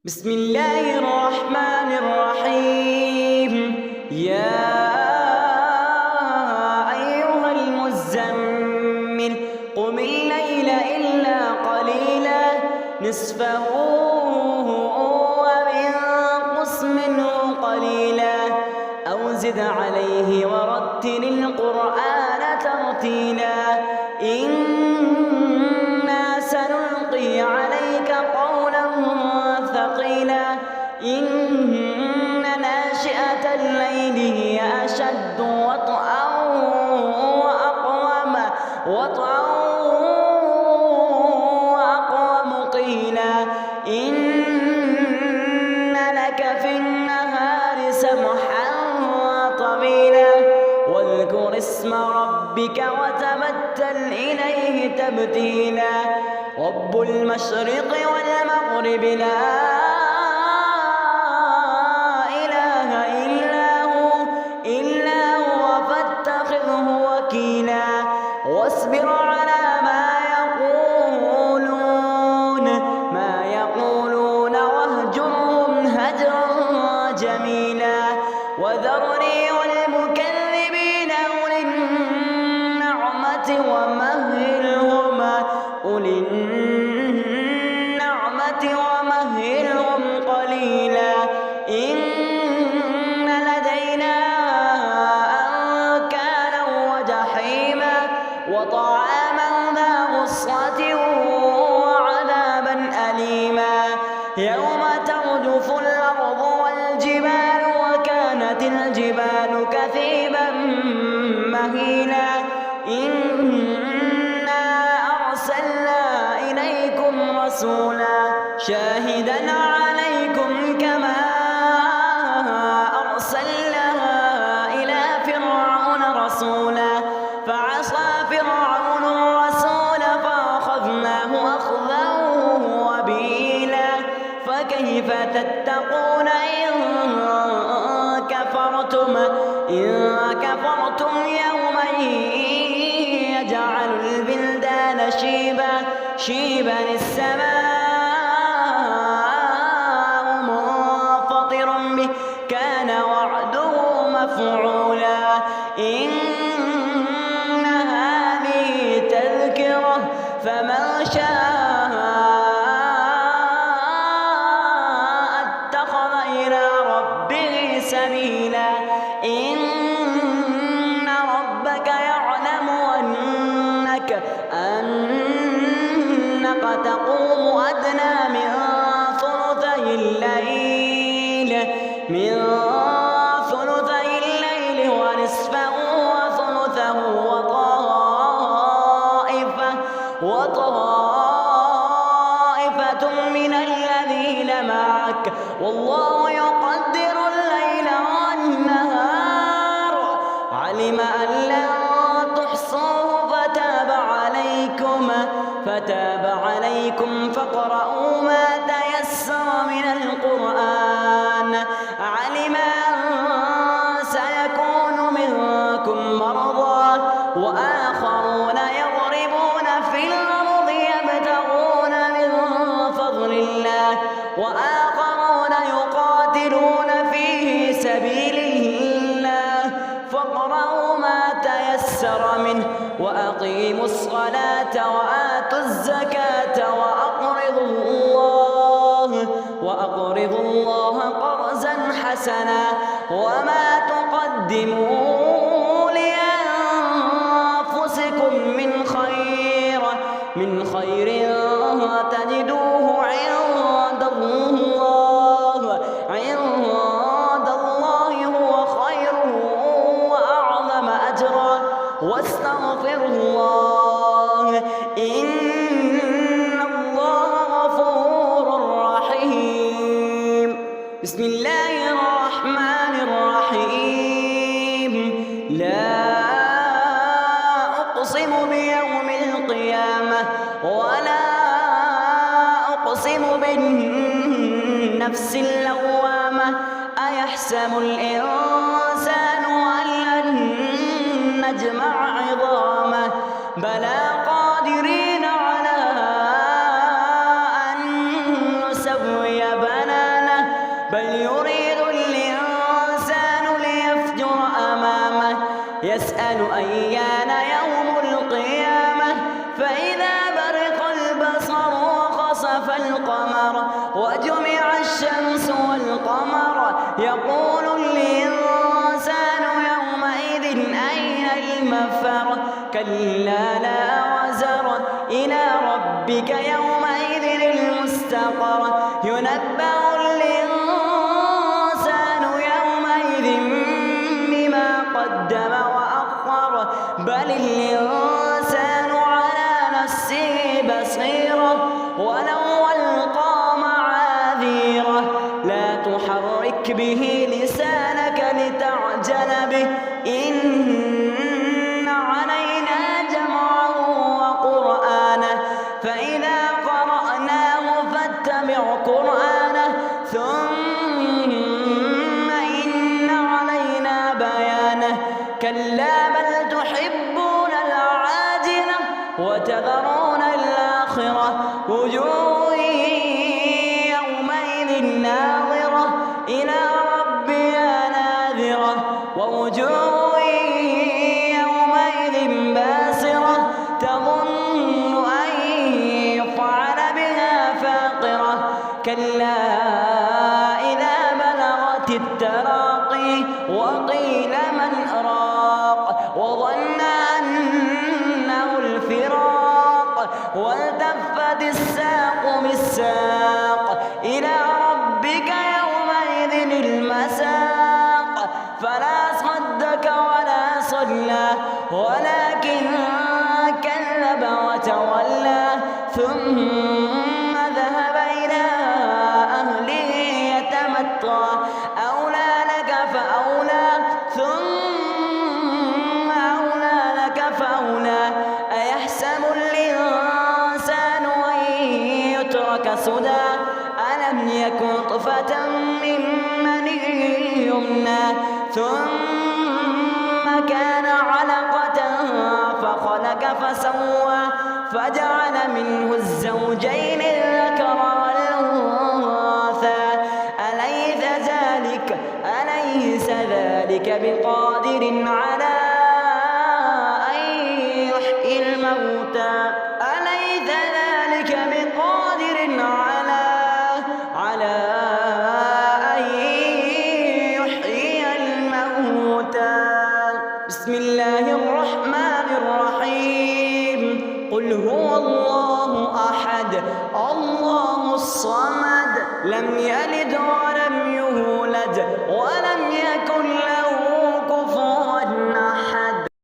بسم الله الرحمن الرحيم. يا أيها المزمل قم الليل إلا قليلا نصفه أو انقص منه قليلا أو زد عليه ورتل القرآن ترتيلا إنا سنلقي عليك قولا ثقيلا إن ناشئة الليل هي أشد وطئا وأقوم قيلا إن لك في النهار سبحا طويلا واذكر اسم ربك وتبتل إليه تبتيلا رب المشرق والمغرب لا إله إلا هو فاتخذه وكيلا واصبر على ما يقولون واهجرهم هجرا جميلا وذرني والمكذبين أولي النعمة ومهلهم قليلا إن لدينا أنكالا وجحيما وطعاما ذا غصة وعذابا أليما يوم ترجف الأرض والجبال وكانت الجبال كثيبا مهيلا إنا أرسلنا إليكم رسولا شاهدا عليكم كما أرسلنا إلى فرعون رسولا فعصى فرعون الرسول فأخذناه أخذا وبيلا فكيف تتقون إن كفرتم يوما يجعل البلدان شيبا السماء منفطر به كان وعده مفعولا إن هذه تذكرة فمن شاء اتخذ إلى ربه سبيلا إن ربك يعلم أنك تقوم أدنى من ثلثي الليل ونصفه وثلثه وطائفة من الذين معك والله يقدر الليل والنهار علم أن لن تحصوه فتاب عليكم فاقرؤوا ما تيسر من القرآن علم أن سيكون منكم مرضى وآخرون يضربون في الأرض يبتغون من فضل الله وآخرون يقاتلون في سبيل الله فاقرؤوا ما تيسر منه وأقيموا الصلاة وآتوا الزكاة وأقرضوا الله قرضا حسنا وما تقدموا لأنفسكم من خير تجدوه عند الله هو خير وأعظم أجرا واستغفر الله إن الله غفور رحيم. بسم الله الرحمن الرحيم. لا أقسم بيوم القيامة ولا أقسم بالنفس اللوامة أيحسب الإنسان أن لن نجمع عظامه بلى قادرين على أن نسوي بنانه بل يريد الإنسان ليفجر أمامه يسأل أيان يوم القيامة فإذا برق البصر وخسف القمر وجمع الشمس والقمر يقول الإنسان يومئذ أين المفر كلا لا وزر إلى ربك يومئذ المستقر ينبأ الإنسان يومئذ بما قدم وأخر بل الإنسان على نفسه بصيرة ولو ألقى معاذيره لا تحرك به لسانك لتعجل به إن علينا جمعه وقرآنه فإذا قرأناه فاتبع قرآنه ثم إن علينا بيانه كلا بل تحبون العاجلة وتذرون الآخرة وجوه يومئذ ناظرة إلى ربها ناذرة ووجوه يومئذ باسرة تظن أن يفعل بها فاقرة كلا إذا بلغت التراقي وقيل من راق وظن أنه الفراق والتفت الساق بالساق إلى ربك يومئذ المساق فلا صدق ولا صلى ولكن كذب وتولى ثم ذهب إلى أهله يتمطى أولى لك فأولى ثم أولى لك فأولى أيحسب الإنسان أن يترك سدى ألم يكن طفة من مني يمنى ثم كان علقة فخلق فسوى فجعل منه الزوجين الذكر والأنثى أليس ذلك بقادر على أن يحيي الموتى أليس ذلك بقادر على أن يحيي الموتى بسم الله الرحمن الرحيم قل هو الله أحد الله الصمد لم يلد ولم يولد ولم يكن له